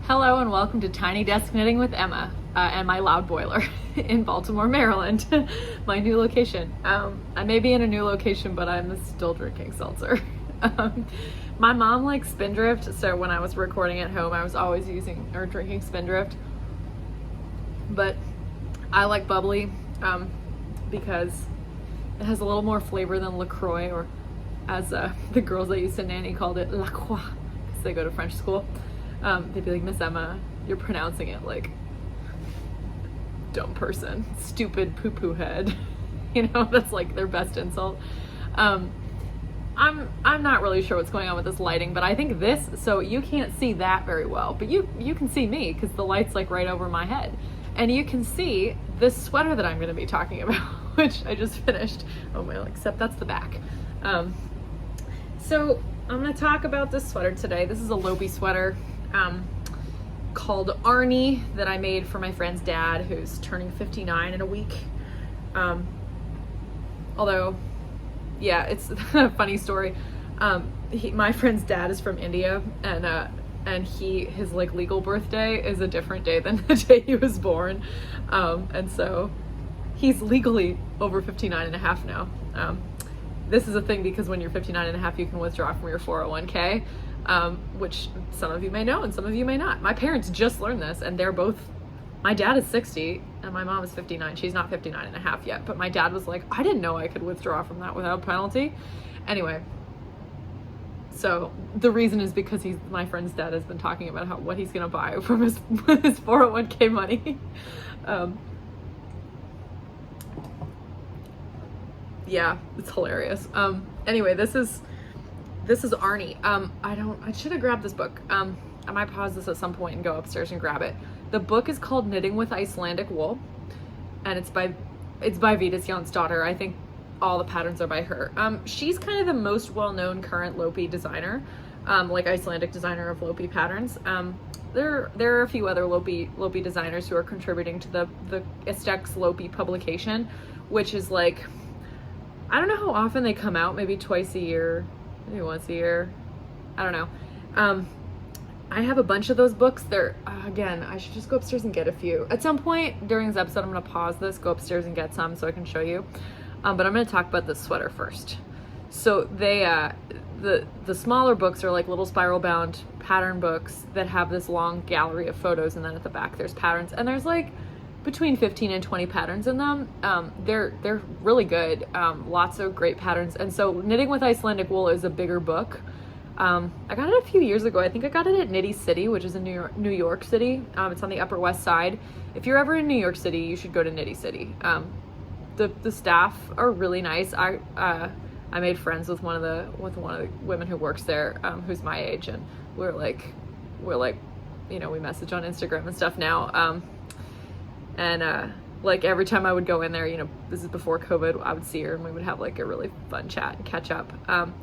Hello and welcome to Tiny Desk Knitting with Emma and my loud boiler in Baltimore, Maryland, my new location. I may be in a new location, but I'm still drinking seltzer. My mom likes Spindrift, so when I was recording at home, I was always using or drinking Spindrift. But I like bubbly because it has a little more flavor than LaCroix, or as the girls I used to nanny called it, La Croix, because they go to French school. They'd be like, Miss Emma, you're pronouncing it like dumb person, stupid poo-poo head. That's like their best insult. I'm not really sure what's going on with this lighting, but I think this, so you can't see that very well, but you can see me because the light's like right over my head. And you can see this sweater that I'm going to be talking about, which I just finished. Oh well, except that's the back. So I'm going to talk about this sweater today. This is a Lopi sweater called Arni that I made for my friend's dad, who's turning 59 in a week. Although, yeah, it's a funny story. My friend's dad is from India, and his like legal birthday is a different day than the day he was born. And so he's legally over 59 and a half now. This is a thing because when you're 59 and a half, you can withdraw from your 401k, which some of you may know and some of you may not. My parents just learned this, and my dad is 60 and my mom is 59. She's not 59 and a half yet, but my dad was like, I didn't know I could withdraw from that without penalty. Anyway, so the reason is because my friend's dad has been talking about what he's gonna buy from his 401k money. Yeah, it's hilarious. Anyway, this is Arni. I should have grabbed this book. I might pause this at some point and go upstairs and grab it. The book is called Knitting with Icelandic Wool, and it's by Vidas Jónsdóttir. I think all the patterns are by her. She's kind of the most well-known current Lopi designer, like Icelandic designer of Lopi patterns. There are a few other Lopi designers who are contributing to the Estex Lopi publication, which is like, I don't know how often they come out, maybe twice a year, maybe once a year. I don't know. I have a bunch of those books. Again, I should just go upstairs and get a few. At some point during this episode, I'm going to pause this, go upstairs and get some so I can show you. But I'm going to talk about this sweater first. So the smaller books are like little spiral bound pattern books that have this long gallery of photos, and then at the back there's patterns, and there's like between 15 and 20 patterns in them. They're really good. Lots of great patterns. And so Knitting with Icelandic Wool is a bigger book. I got it a few years ago. I think I got it at Knitty City, which is in New York City. It's on the Upper West Side. If you're ever in New York City, you should go to Knitty City. The staff are really nice. I made friends with one of the women who works there, who's my age, and we're like, we message on Instagram and stuff now. Like every time I would go in there, this is before COVID, I would see her and we would have like a really fun chat and catch up.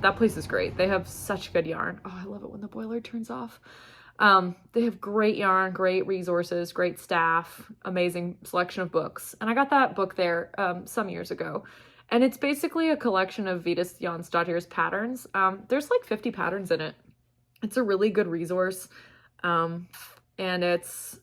That place is great. They have such good yarn. Oh, I love it when the boiler turns off. They have great yarn, great resources, great staff, amazing selection of books. And I got that book there some years ago. And it's basically a collection of Vidas Jónsdóttir's patterns. There's like 50 patterns in it. It's a really good resource. And it's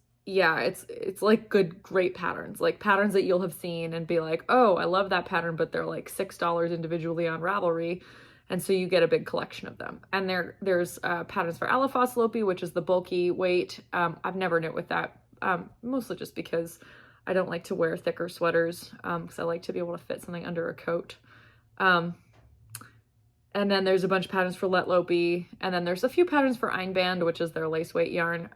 like great patterns, like patterns that you'll have seen and be like, oh, I love that pattern, but they're like $6 individually on Ravelry. And so you get a big collection of them. And there's patterns for Alafos Lopi, which is the bulky weight. I've never knit with that, mostly just because I don't like to wear thicker sweaters, because I like to be able to fit something under a coat. And then there's a bunch of patterns for Let Lopi. And then there's a few patterns for Einband, which is their lace weight yarn.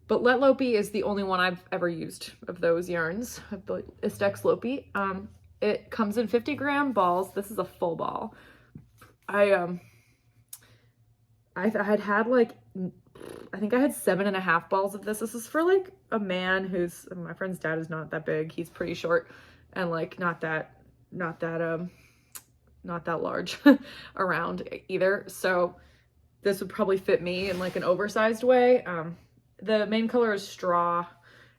But Let Lopi is the only one I've ever used of those yarns, of the Estex Lopi. It comes in 50-gram balls. This is a full ball. I had like, I think I had 7.5 balls of this. This is for like a man my friend's dad is not that big. He's pretty short and like not that large around either. So this would probably fit me in like an oversized way. The main color is straw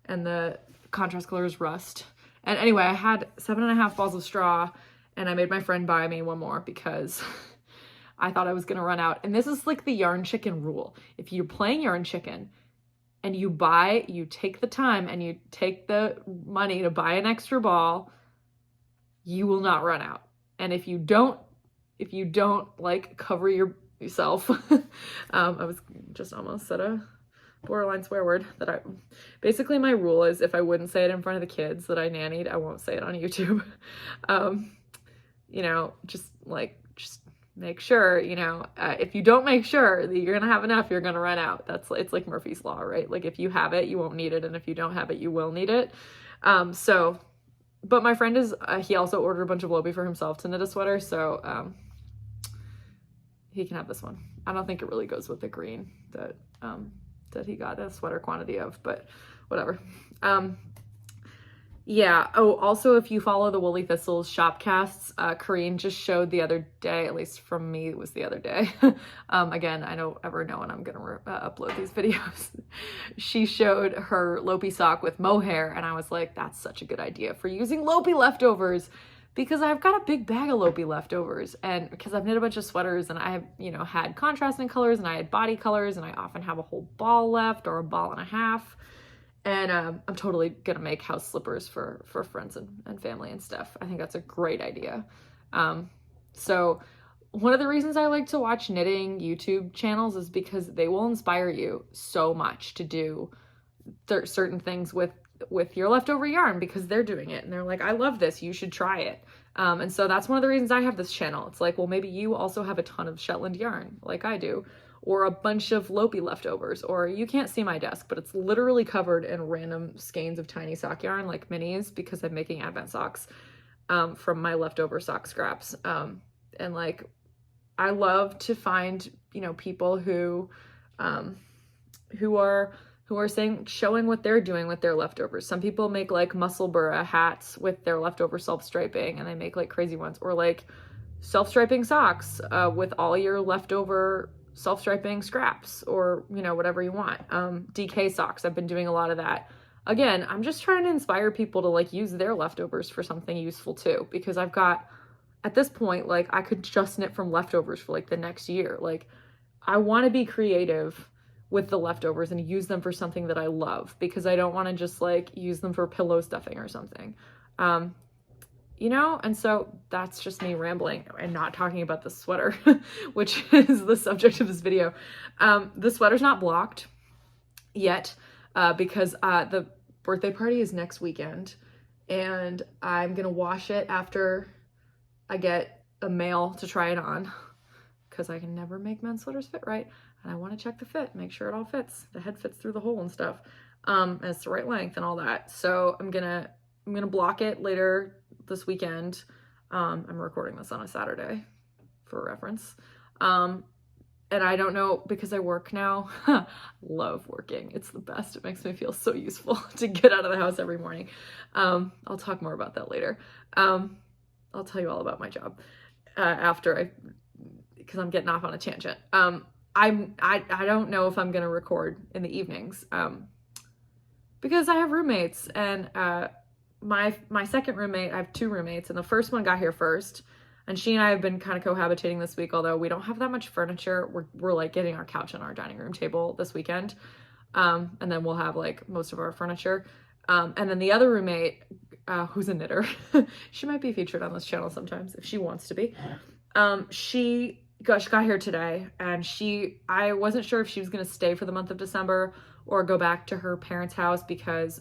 and the contrast color is rust. And anyway, I had 7.5 balls of straw and I made my friend buy me one more because I thought I was going to run out. And this is like the yarn chicken rule. If you're playing yarn chicken, and you take the time and you take the money to buy an extra ball, you will not run out. And if you don't like cover yourself, I was just almost said a borderline swear word basically my rule is if I wouldn't say it in front of the kids that I nannied, I won't say it on YouTube. Just make sure, if you don't make sure that you're gonna have enough, you're gonna run out. It's like Murphy's Law, right? Like if you have it, you won't need it. And if you don't have it, you will need it. But my friend he also ordered a bunch of Lopi for himself to knit a sweater. So, he can have this one. I don't think it really goes with the green that he got a sweater quantity of, but whatever. Yeah. Oh, also, if you follow the Woolly Thistles shopcasts, Corinne just showed the other day, at least from me, it was the other day. Again, I don't ever know when I'm going to upload these videos. She showed her Lopi sock with mohair, and I was like, that's such a good idea for using Lopi leftovers, because I've got a big bag of Lopi leftovers, and because I've knit a bunch of sweaters, and I have, had contrasting colors, and I had body colors, and I often have a whole ball left or a ball and a half. And I'm totally gonna make house slippers for friends and family and stuff. I think that's a great idea. So one of the reasons I like to watch knitting YouTube channels is because they will inspire you so much to do certain things with your leftover yarn, because they're doing it and they're like, I love this, you should try it. And so that's one of the reasons I have this channel. It's like, well, maybe you also have a ton of Shetland yarn like I do, or a bunch of Lopi leftovers, or you can't see my desk, but it's literally covered in random skeins of tiny sock yarn, like minis, because I'm making advent socks from my leftover sock scraps. And like, I love to find, people who are showing what they're doing with their leftovers. Some people make like musselburgh hats with their leftover self-striping, and they make like crazy ones, or like self-striping socks with all your leftover self-striping scraps, or whatever you want. DK socks, I've been doing a lot of that. Again, I'm just trying to inspire people to like use their leftovers for something useful too, because I've got, at this point, like I could just knit from leftovers for like the next year. Like I want to be creative with the leftovers and use them for something that I love, because I don't want to just like use them for pillow stuffing or something. And so that's just me rambling and not talking about the sweater, which is the subject of this video. The sweater's not blocked yet, because the birthday party is next weekend, and I'm going to wash it after I get a male to try it on, because I can never make men's sweaters fit right. And I want to check the fit, make sure it all fits. The head fits through the hole and stuff. And it's the right length and all that. So I'm going to block it later this weekend. I'm recording this on a Saturday for reference. And I don't know, because I work now. Love working. It's the best. It makes me feel so useful to get out of the house every morning. I'll talk more about that later. I'll tell you all about my job because I'm getting off on a tangent. I don't know if I'm gonna record in the evenings, because I have roommates, and my second roommate, I have two roommates, and the first one got here first, and she and I have been kind of cohabitating this week, although we don't have that much furniture. We're like getting our couch and our dining room table this weekend, and then we'll have like most of our furniture. And then the other roommate, who's a knitter, she might be featured on this channel sometimes if she wants to be. She got here today, and I wasn't sure if she was going to stay for the month of December or go back to her parents' house, because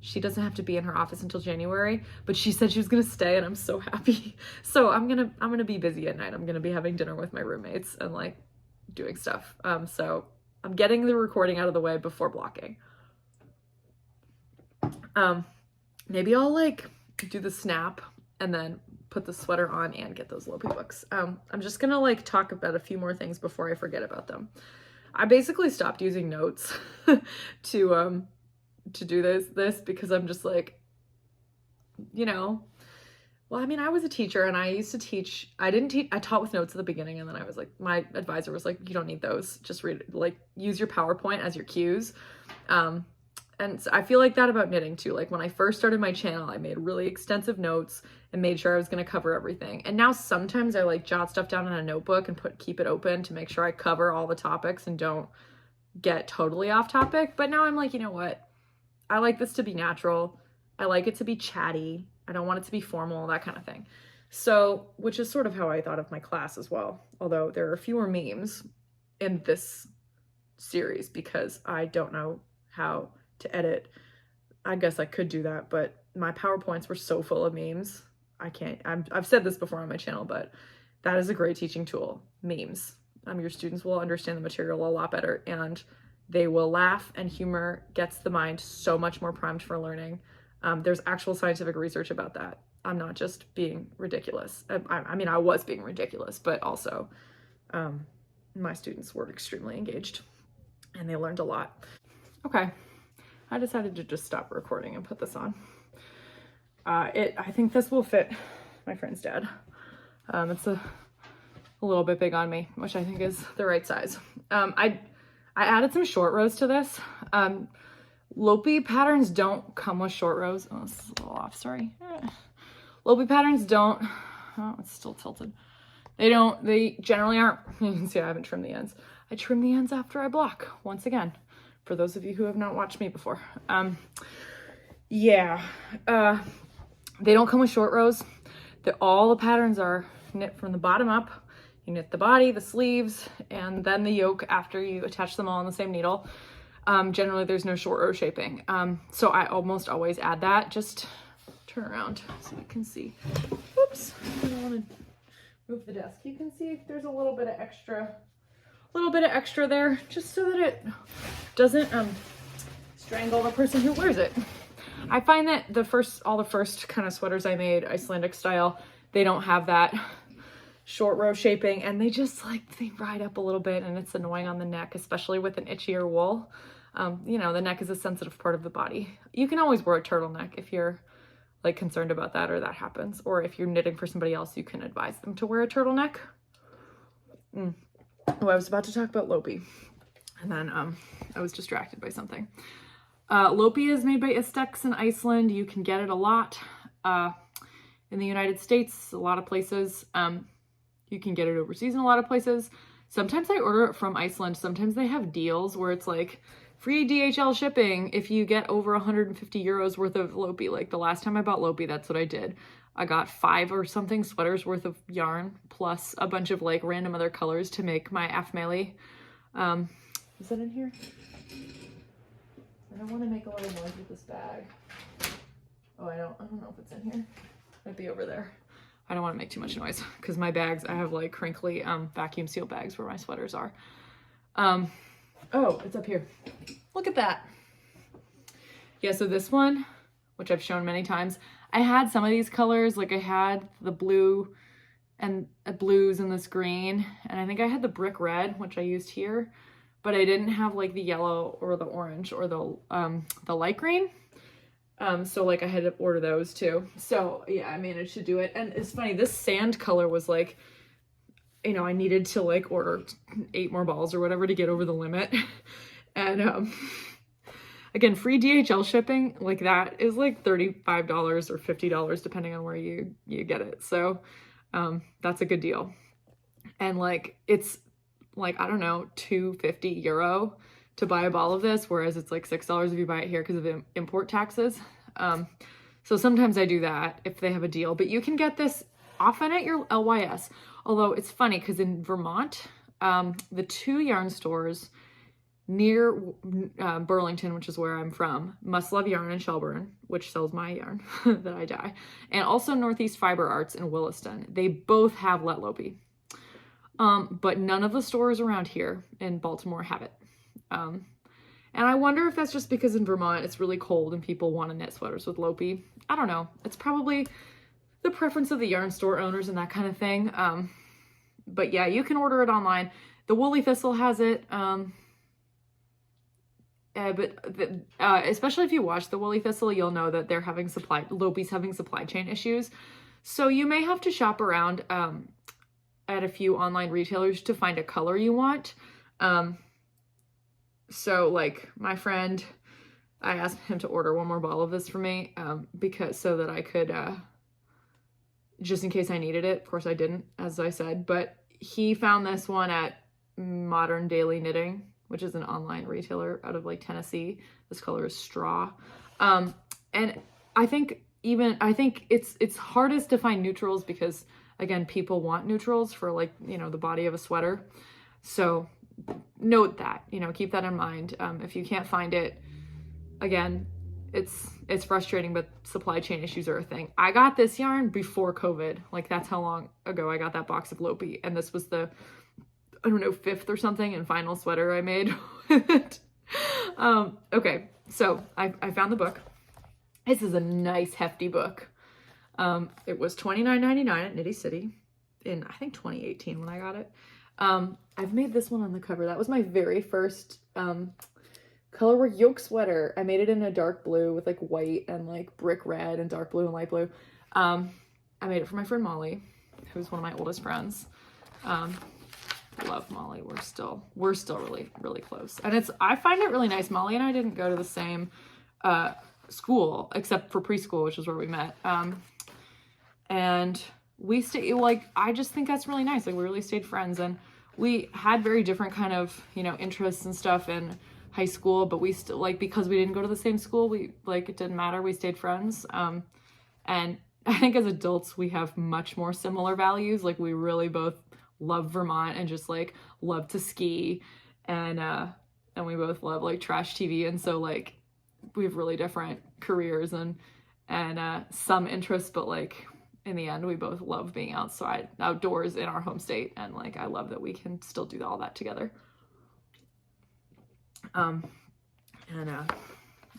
she doesn't have to be in her office until January, but she said she was going to stay, and I'm so happy. So I'm going to be busy at night. I'm going to be having dinner with my roommates and like doing stuff. So I'm getting the recording out of the way before blocking. Maybe I'll like do the snap and then put the sweater on and get those Lopi books. I'm just gonna like talk about a few more things before I forget about them. I basically stopped using notes to do this because I'm just like, well, I mean, I was a teacher, and I used to teach. I taught with notes at the beginning, and then I was like, my advisor was like, you don't need those, just read it, like use your PowerPoint as your cues. And so I feel like that about knitting too. Like when I first started my channel, I made really extensive notes and made sure I was going to cover everything. And now sometimes I like jot stuff down in a notebook and keep it open to make sure I cover all the topics and don't get totally off topic, but now I'm like, you know what? I like this to be natural. I like it to be chatty. I don't want it to be formal, that kind of thing. So, which is sort of how I thought of my class as well. Although there are fewer memes in this series because I don't know how to edit. I guess I could do that, but my PowerPoints were so full of memes. I can't, I've said this before on my channel, but that is a great teaching tool, memes. Your students will understand the material a lot better and they will laugh, and humor gets the mind so much more primed for learning. There's actual scientific research about that. I'm not just being ridiculous. I mean, I was being ridiculous, but also my students were extremely engaged and they learned a lot. Okay, I decided to just stop recording and put this on. I think this will fit my friend's dad. It's a little bit big on me, which I think is the right size. I added some short rows to this. Lopi patterns don't come with short rows. Oh, this is a little off, sorry. Lopi patterns don't, oh, it's still tilted. They generally aren't, you can see I haven't trimmed the ends. I trim the ends after I block, once again, for those of you who have not watched me before. They don't come with short rows. All the patterns are knit from the bottom up. You knit the body, the sleeves, and then the yoke after you attach them all on the same needle. Generally there's no short row shaping. So I almost always add that. Just turn around so you can see. Oops, I don't want to move the desk. You can see there's a little bit of extra there, just so that it doesn't strangle the person who wears it. I find that all the first kind of sweaters I made, Icelandic style, they don't have that short row shaping, and they just they ride up a little bit, and it's annoying on the neck, especially with an itchier wool. You know, the neck is a sensitive part of the body. You can always wear a turtleneck if you're concerned about that or that happens, or if you're knitting for somebody else, you can advise them to wear a turtleneck. Oh, I was about to talk about Lopi, and then I was distracted by something. Lopi is made by Istex in Iceland. You can get it a lot in the United States, a lot of places. You can get it overseas in a lot of places. Sometimes I order it from Iceland. Sometimes they have deals where it's free DHL shipping if you get over 150 euros worth of Lopi. Like the last time I bought Lopi, that's what I did. I got 5 or something sweaters worth of yarn plus a bunch of random other colors to make my afmeli. Is that in here? I don't want to make a lot of noise with this bag. Oh, I don't know if it's in here. Might be over there. I don't want to make too much noise because my bags, I have crinkly vacuum seal bags where my sweaters are. Oh, it's up here. Look at that. Yeah, so this one, which I've shown many times, I had some of these colors, I had the blue and blues and this green, and I think I had the brick red, which I used here, but I didn't have the yellow or the orange or the light green. So I had to order those too. So yeah, I managed to do it. And it's funny, this sand color was you know, I needed to order 8 more balls or whatever to get over the limit. And again, free DHL shipping that is $35 or $50 depending on where you get it. So that's a good deal. And it's I don't know, €250 to buy a ball of this, whereas it's $6 if you buy it here because of the import taxes. So sometimes I do that if they have a deal, but you can get this often at your LYS. Although it's funny because in Vermont, the 2 yarn stores near Burlington, which is where I'm from, Must Love Yarn in Shelburne, which sells my yarn that I dye, and also Northeast Fiber Arts in Williston, they both have Let Lopi. But none of the stores around here in Baltimore have it. And I wonder if that's just because in Vermont it's really cold and people want to knit sweaters with Lopi. I don't know. It's probably the preference of the yarn store owners and that kind of thing. But yeah, you can order it online. The Woolly Thistle has it. Especially if you watch the Woolly Thistle, you'll know that they're having Lopi's having supply chain issues. So you may have to shop around at a few online retailers to find a color you want. So my friend, I asked him to order 1 more ball of this for me, so that I could, just in case I needed it. Of course I didn't, as I said, but he found this one at Modern Daily Knitting, which is an online retailer out of like Tennessee. This color is straw. And I think it's hardest to find neutrals because, again, people want neutrals for like, you know, the body of a sweater. So note that, you know, keep that in mind. If you can't find it, again, it's frustrating, but supply chain issues are a thing. I got this yarn before COVID. Like, that's how long ago I got that box of Lopi. And this was the, I don't know, 5th or something and final sweater I made with it. Okay, so I found the book. This is a nice hefty book. It was $29.99 at Nitty City in, I think, 2018 when I got it. I've made this one on the cover. That was my very first colorwork yoke sweater. I made it in a dark blue with like white and like brick red and dark blue and light blue. I made it for my friend Molly, who's one of my oldest friends. Love Molly. We're still really, really close. And I find it really nice. Molly and I didn't go to the same school except for preschool, which is where we met. And we stayed, like, I just think that's really nice. Like, we really stayed friends, and we had very different kind of, you know, interests and stuff in high school, but we still, like, because we didn't go to the same school, we, like, it didn't matter. We stayed friends. And I think as adults, we have much more similar values. Like, we really both love Vermont and just like love to ski, and we both love like trash TV. And so like we have really different careers and some interests, but like in the end, we both love being outdoors in our home state. And like, I love that we can still do all that together.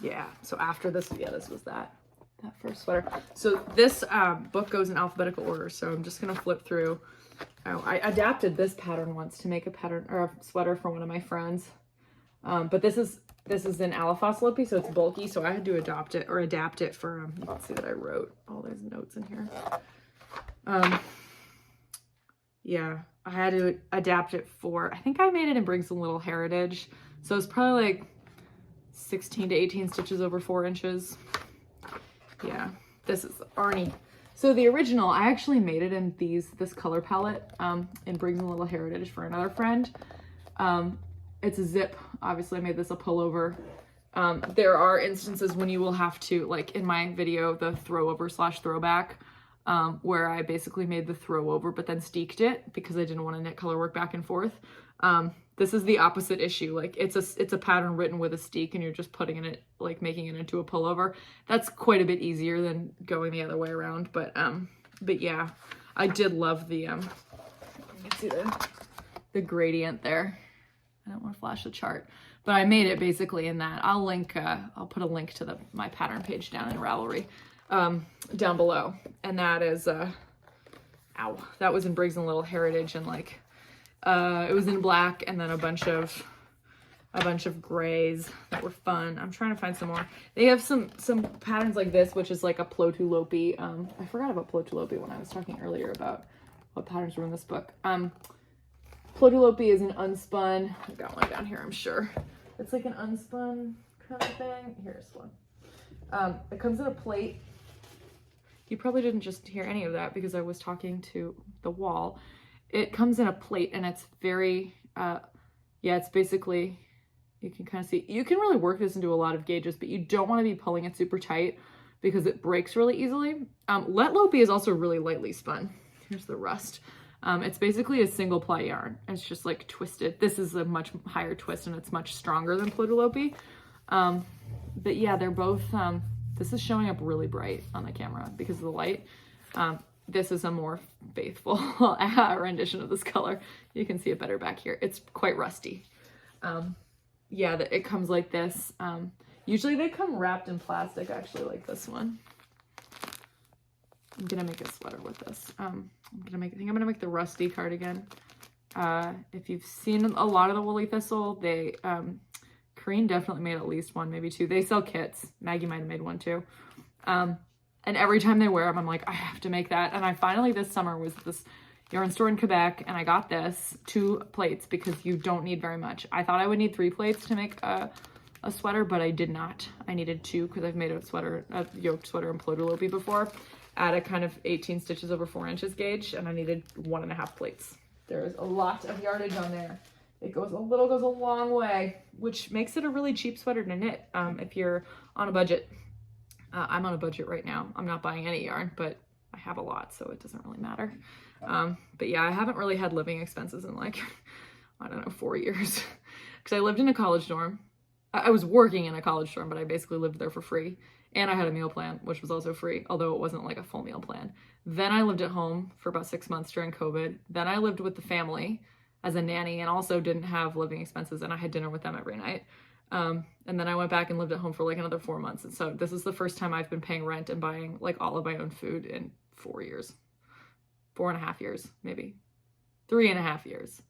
Yeah, so after this, this was that first sweater. So this book goes in alphabetical order. So I'm just going to flip through. Oh, I adapted this pattern once to make a pattern or a sweater for one of my friends. But this is in Alafos Lopi, so it's bulky. So I had to adapt it for, you can see that I wrote all those notes in here. Yeah, I had to adapt it for, I think I made it in Briggs & Little Heritage. So it's probably like 16 to 18 stitches over 4 inches. Yeah, this is Arni. So the original, I actually made it in this color palette in Briggs & Little Heritage for another friend. It's a zip. Obviously, I made this a pullover. There are instances when you will have to, like in my video, the throwover/throwback, where I basically made the throwover but then steeked it because I didn't want to knit color work back and forth. This is the opposite issue. Like it's a pattern written with a steek and you're just putting it, like making it into a pullover. That's quite a bit easier than going the other way around. But yeah, I did love the, you can see the gradient there. I don't want to flash the chart, but I made it basically in that. I'll put a link to my pattern page down in Ravelry, down below. And that is, that was in Briggs & Little Heritage, and like, it was in black and then a bunch of grays that were fun. I'm trying to find some more. They have some patterns like this, which is like a Plotu Lopi. I forgot about Plotu Lopi when I was talking earlier about what patterns were in this book. Plotu Lopi is an unspun. I've got one down here, I'm sure. It's like an unspun kind of thing. Here's one. It comes in a plate. You probably didn't just hear any of that because I was talking to the wall. It comes in a plate and it's very, it's basically, you can kind of see, you can really work this into a lot of gauges, but you don't want to be pulling it super tight because it breaks really easily. Let Lopi is also really lightly spun. Here's the rust. It's basically a single ply yarn. It's just like twisted. This is a much higher twist and it's much stronger than Plotu Lopi. But yeah, they're both, this is showing up really bright on the camera because of the light. This is a more faithful rendition of this color. You can see it better back here. It's quite rusty. Yeah, it comes like this. Usually they come wrapped in plastic, actually, like this one. I'm gonna make a sweater with this. I think I'm gonna make the rusty cardigan. If you've seen a lot of the Woolly Thistle, they, Kareen definitely made at least one, maybe two. They sell kits. Maggie might have made one too. And every time they wear them, I'm like, I have to make that. And I finally, this summer, was this yarn store in Quebec, and I got this 2 plates because you don't need very much. I thought I would need 3 plates to make a sweater, but I did not. I needed 2 because I've made a yoked sweater in Plotu Lopi before at a kind of 18 stitches over 4 inches gauge, and I needed 1.5 plates. There's a lot of yardage on there. It goes a long way, which makes it a really cheap sweater to knit if you're on a budget. I'm on a budget right now. I'm not buying any yarn, but I have a lot, so it doesn't really matter. But yeah, I haven't really had living expenses in like, I don't know, 4 years. Because I lived in a college dorm. I was working in a college dorm, but I basically lived there for free. And I had a meal plan, which was also free, although it wasn't like a full meal plan. Then I lived at home for about 6 months during COVID. Then I lived with the family as a nanny and also didn't have living expenses, and I had dinner with them every night. And then I went back and lived at home for like another 4 months. And so this is the first time I've been paying rent and buying like all of my own food in 4 years. 4.5 years, maybe. 3.5 years.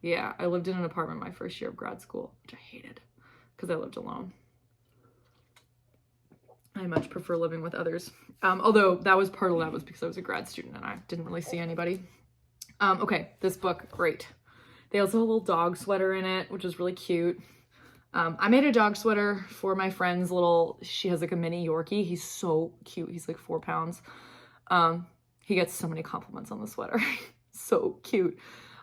Yeah, I lived in an apartment my first year of grad school, which I hated because I lived alone. I much prefer living with others. Although that was part of that was because I was a grad student and I didn't really see anybody. Okay, this book, great. They also have a little dog sweater in it, which is really cute. I made a dog sweater for my friend's she has like a mini Yorkie. He's so cute. He's like 4 pounds. He gets so many compliments on the sweater. So cute.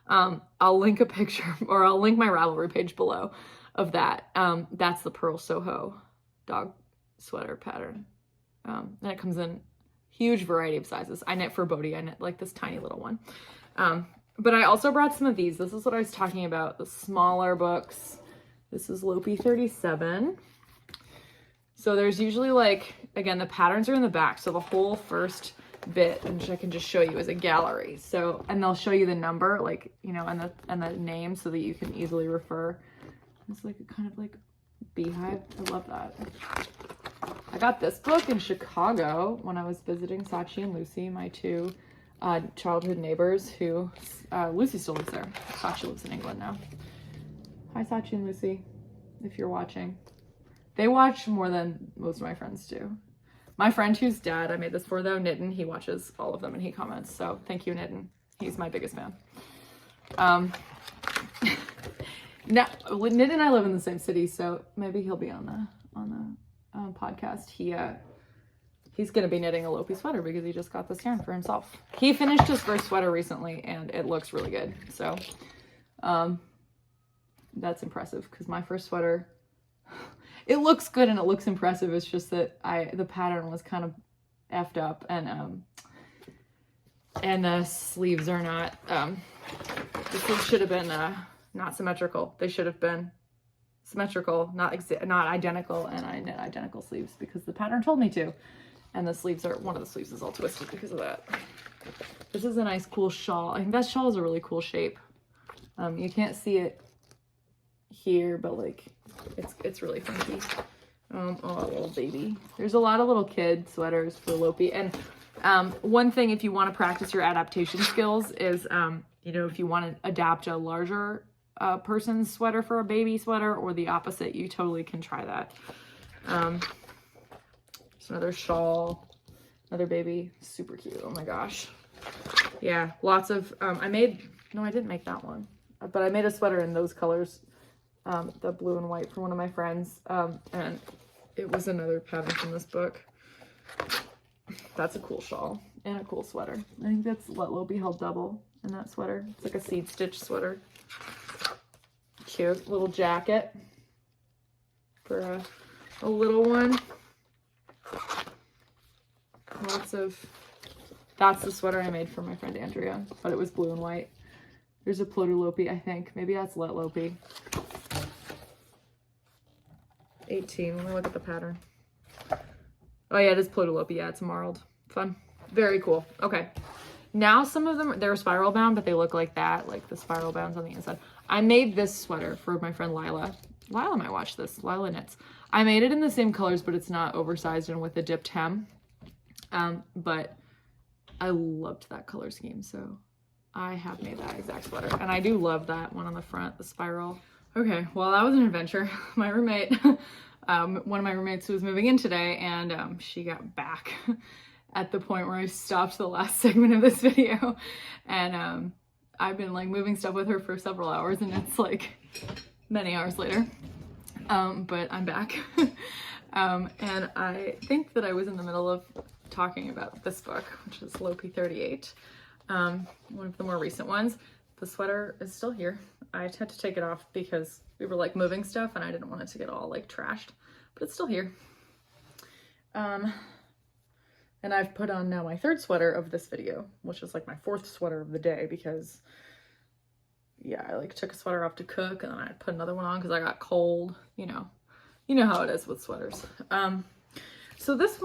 I'll link a picture or I'll link my Ravelry page below of that. That's the Pearl Soho dog sweater pattern. And it comes in huge variety of sizes. I knit for Bodhi. I knit like this tiny little one. But I also brought some of these. This is what I was talking about, the smaller books. This is Lopi 37. So there's usually like, again, the patterns are in the back. So the whole first bit, which I can just show you, is a gallery. So, and they'll show you the number, like, you know, and the name so that you can easily refer. It's like a kind of like beehive. I love that. I got this book in Chicago when I was visiting Sachi and Lucy, my two childhood neighbors who, Lucy still lives there. Sachi lives in England now. Hi, Sachi and Lucy, if you're watching. They watch more than most of my friends do. My friend whose dad I made this for, though, Nitin, he watches all of them and he comments. So thank you, Nitin. He's my biggest fan. Now, Nitin and I live in the same city, so maybe he'll be on the podcast. He's going to be knitting a Lopi sweater because he just got this yarn for himself. He finished his first sweater recently and it looks really good. So that's impressive because my first sweater, it looks good and it looks impressive. It's just that the pattern was kind of effed up and the sleeves are not, the sleeves should have been not symmetrical. They should have been symmetrical, not identical, and I knit identical sleeves because the pattern told me to. And the sleeves one of the sleeves is all twisted because of that. This is a nice, cool shawl. I think that shawl is a really cool shape. You can't see it here, but like, it's really funky. Oh, little baby. There's a lot of little kid sweaters for Lopi. And one thing, if you want to practice your adaptation skills is, you know, if you want to adapt a larger person's sweater for a baby sweater or the opposite, you totally can try that. There's another shawl, another baby, super cute. Oh my gosh. Yeah, lots of, I didn't make that one, but I made a sweater in those colors, the blue and white for one of my friends. And it was another pattern from this book. That's a cool shawl and a cool sweater. I think that's what Lopi held double in that sweater. It's like a seed stitch sweater. Cute little jacket for a little one. That's the sweater I made for my friend Andrea, but it was blue and white. There's a Plotter Lopi, I think. Maybe that's Let Lopi. 18, let me look at the pattern. Oh yeah, it is Plotter Lopi. Yeah, it's marled. Fun. Very cool. Okay. Now some of them, they're spiral bound, but they look like that, like the spiral bounds on the inside. I made this sweater for my friend Lila. Lila might watch this. Lila knits. I made it in the same colors, but it's not oversized and with a dipped hem. But I loved that color scheme, so I have made that exact sweater. And I do love that one on the front, the spiral. Okay, well, that was an adventure. My roommate, one of my roommates was moving in today, and she got back at the point where I stopped the last segment of this video. And I've been like moving stuff with her for several hours, and it's like many hours later. But I'm back. And I think that I was in the middle of talking about this book, which is Lopi 38, one of the more recent ones. The sweater is still here. I had to take it off because we were like moving stuff and I didn't want it to get all like trashed, but it's still here. And I've put on now my third sweater of this video, which is like my fourth sweater of the day because yeah, I like took a sweater off to cook and then I put another one on because I got cold, you know how it is with sweaters. So this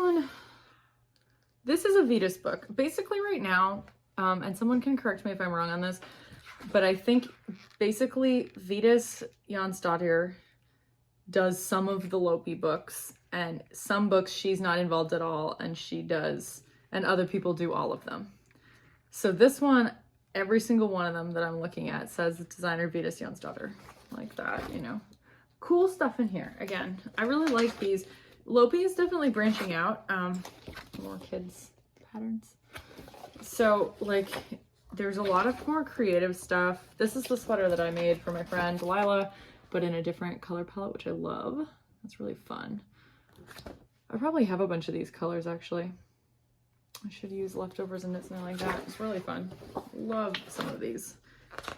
is a Vetus book. Basically right now, and someone can correct me if I'm wrong on this, but I think basically Vetus Jonsdottir does some of the Lopi books, and some books she's not involved at all, and she does, and other people do all of them. So this one, every single one of them that I'm looking at says designer Vetus Jonsdottir, like that, you know. Cool stuff in here. Again, I really like these. Lopi is definitely branching out. More kids patterns. So like there's a lot of more creative stuff. This is the sweater that I made for my friend Lila, but in a different color palette, which I love. That's really fun. I probably have a bunch of these colors actually. I should use leftovers and knit something like that. It's really fun. Love some of these.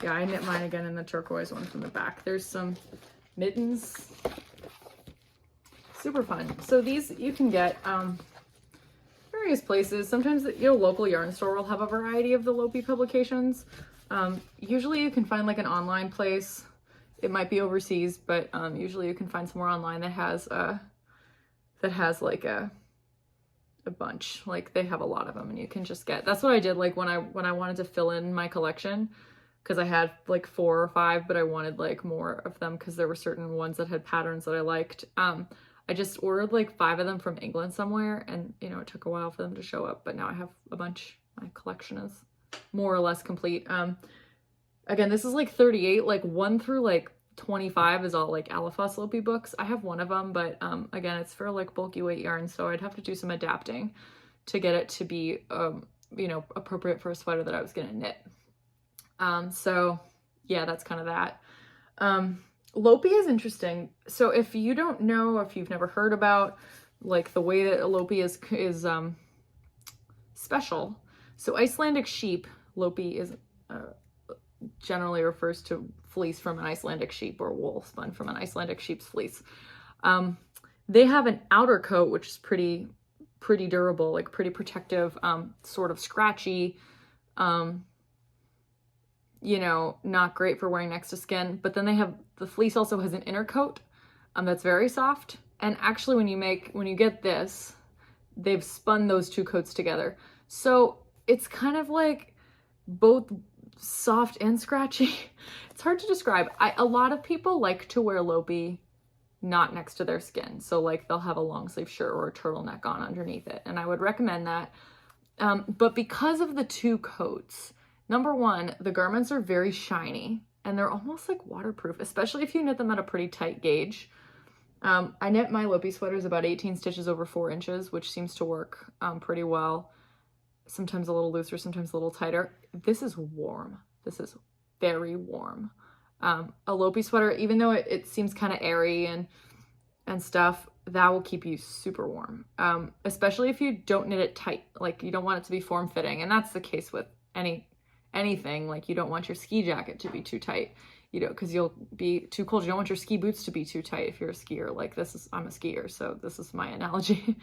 Yeah, I knit mine again in the turquoise one from the back. There's some mittens. Super fun. So these you can get various places. Sometimes your local yarn store will have a variety of the Lopi publications. Usually you can find like an online place. It might be overseas, but usually you can find somewhere online that has like a bunch. Like they have a lot of them and you can just get. That's what I did like when I wanted to fill in my collection, because I had like 4 or 5, but I wanted like more of them because there were certain ones that had patterns that I liked. I just ordered like 5 of them from England somewhere, and you know, it took a while for them to show up, but now I have a bunch. My collection is more or less complete. Again, this is like 38, like 1 through like 25 is all like Alafas Lopi books. I have one of them, but again, it's for like bulky weight yarn, so I'd have to do some adapting to get it to be, you know, appropriate for a sweater that I was gonna knit. So yeah, that's kind of that. Lopi is interesting. So if you don't know, if you've never heard about like the way that a Lopi is special. So Icelandic sheep, Lopi is generally refers to fleece from an Icelandic sheep or wool spun from an Icelandic sheep's fleece. They have an outer coat, which is pretty durable, like pretty protective, sort of scratchy, you know, not great for wearing next to skin. But then the fleece also has an inner coat that's very soft. And actually when you get this, they've spun those 2 coats together. So it's kind of like both soft and scratchy. It's hard to describe. A lot of people like to wear Lopi not next to their skin. So like they'll have a long sleeve shirt or a turtleneck on underneath it. And I would recommend that. But because of the 2 coats, number one, the garments are very shiny and they're almost like waterproof, especially if you knit them at a pretty tight gauge. I knit my Lopi sweaters about 18 stitches over 4 inches, which seems to work pretty well. Sometimes a little looser, sometimes a little tighter. This is warm. This is very warm. A Lopi sweater, even though it seems kind of airy and stuff, that will keep you super warm. Especially if you don't knit it tight, like you don't want it to be form-fitting. And that's the case with anything. Like you don't want your ski jacket to be too tight, you know, because you'll be too cold. You don't want your ski boots to be too tight if you're a skier. Like I'm a skier, so this is my analogy.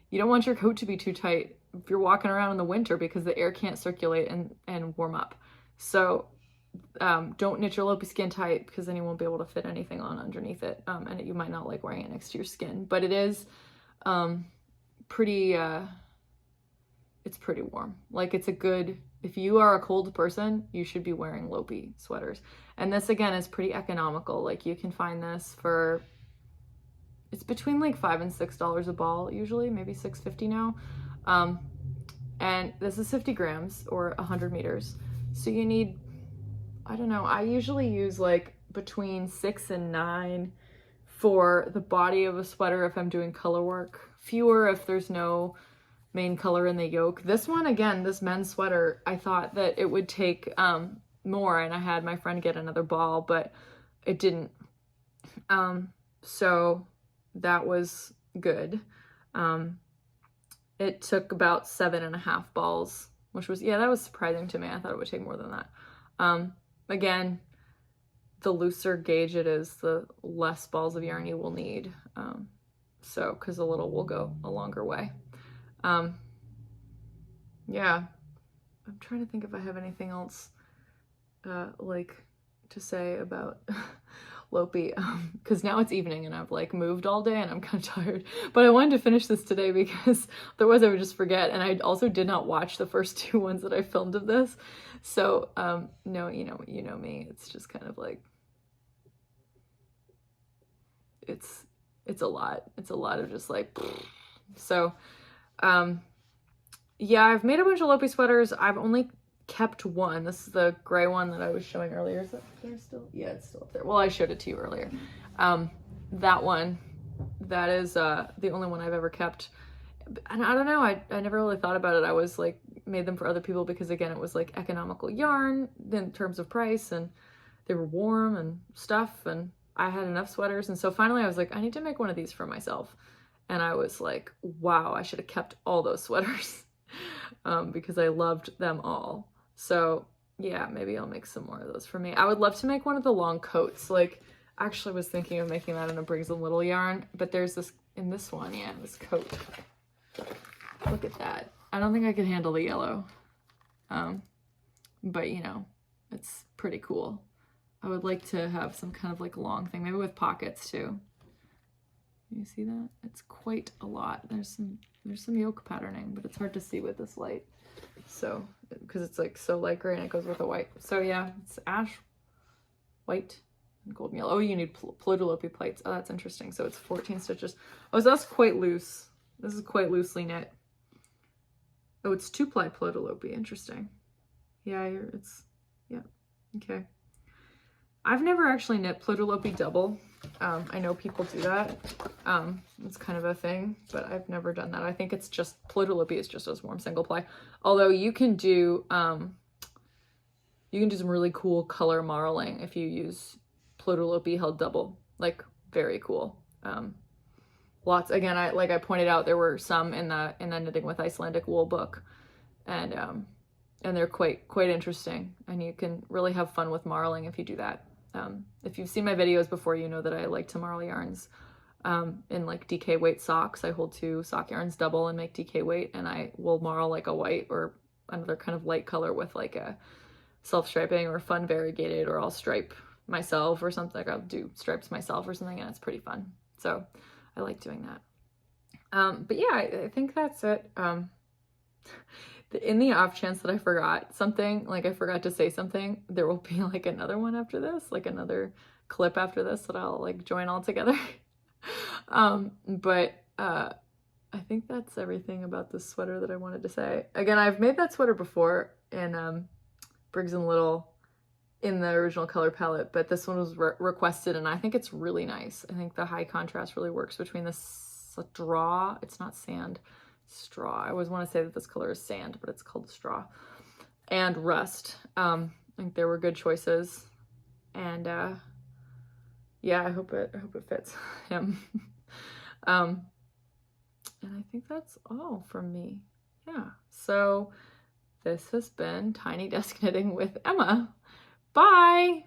You don't want your coat to be too tight if you're walking around in the winter because the air can't circulate and warm up. So don't knit your Lopi skin tight because then you won't be able to fit anything on underneath it. And you might not like wearing it next to your skin, but it is pretty, it's pretty warm. Like it's a good, if you are a cold person, you should be wearing Lopi sweaters. And this again is pretty economical. Like you can find this for, it's between like $5 and $6 a ball usually, maybe $6.50 now. And this is 50 grams or 100 meters. So you need, I don't know, I usually use like between 6 and 9 for the body of a sweater if I'm doing color work. Fewer if there's no main color in the yoke. This one, again, this men's sweater, I thought that it would take more, and I had my friend get another ball, but it didn't. So that was good. It took about 7.5 balls, which was, yeah, that was surprising to me. I thought it would take more than that. Again, the looser gauge it is, the less balls of yarn you will need. So, because a little will go a longer way. Yeah, I'm trying to think if I have anything else like to say about Lopi, because now it's evening and I've like moved all day and I'm kind of tired, but I wanted to finish this today because otherwise I would just forget. And I also did not watch the first 2 ones that I filmed of this, so no, you know me, it's just kind of like it's a lot of just like so. Yeah, I've made a bunch of Lopi sweaters. I've only kept one. This is the gray one that I was showing earlier. Is that there still? Yeah, it's still up there. Well, I showed it to you earlier. That one, that is the only one I've ever kept. And I don't know, I never really thought about it. I was like, made them for other people because again, it was like economical yarn in terms of price, and they were warm and stuff, and I had enough sweaters. And so finally I was like, I need to make one of these for myself. And I was like, wow, I should have kept all those sweaters because I loved them all. So yeah, maybe I'll make some more of those for me. I would love to make one of the long coats. Like, actually was thinking of making that in a Briggs & Little yarn, but there's this in this one, yeah, this coat. Look at that. I don't think I could handle the yellow. But you know, it's pretty cool. I would like to have some kind of like long thing, maybe with pockets too. You see that? It's quite a lot. There's some yoke patterning, but it's hard to see with this light. So, because it's like so light gray and it goes with the white. So yeah, it's ash, white, and golden yellow. Oh, you need Lopi plates. Oh, that's interesting. So it's 14 stitches. Oh, so that's quite loose. This is quite loosely knit. Oh, it's 2-ply Lopi. Interesting. Yeah, yeah, okay. I've never actually knit Lopi double. I know people do that. It's kind of a thing, but I've never done that. I think it's just, Lopi is just as warm single ply. Although you can do some really cool color marling if you use Lopi held double, like very cool. Lots, again, I pointed out, there were some in the Knitting with Icelandic Wool book, and they're quite interesting, and you can really have fun with marling if you do that. If you've seen my videos before, you know that I like to marl yarns in like DK weight socks. I hold 2 sock yarns double and make DK weight, and I will marl like a white or another kind of light color with like a self-striping or fun variegated, or I'll stripe myself or something. Like I'll do stripes myself or something, and it's pretty fun. So I like doing that. But yeah, I think that's it. In the off chance that I forgot something, like I forgot to say something, there will be like another one after this, like another clip after this that I'll like join all together. But I think that's everything about this sweater that I wanted to say. Again, I've made that sweater before in Briggs & Little in the original color palette, but this one was requested, and I think it's really nice. I think the high contrast really works between the straw, it's not sand, straw. I always want to say that this color is sand, but it's called straw, and rust. I think there were good choices, and yeah, I hope it fits him. And I think that's all from me. Yeah, so this has been Tiny Desk Knitting with Emma. Bye!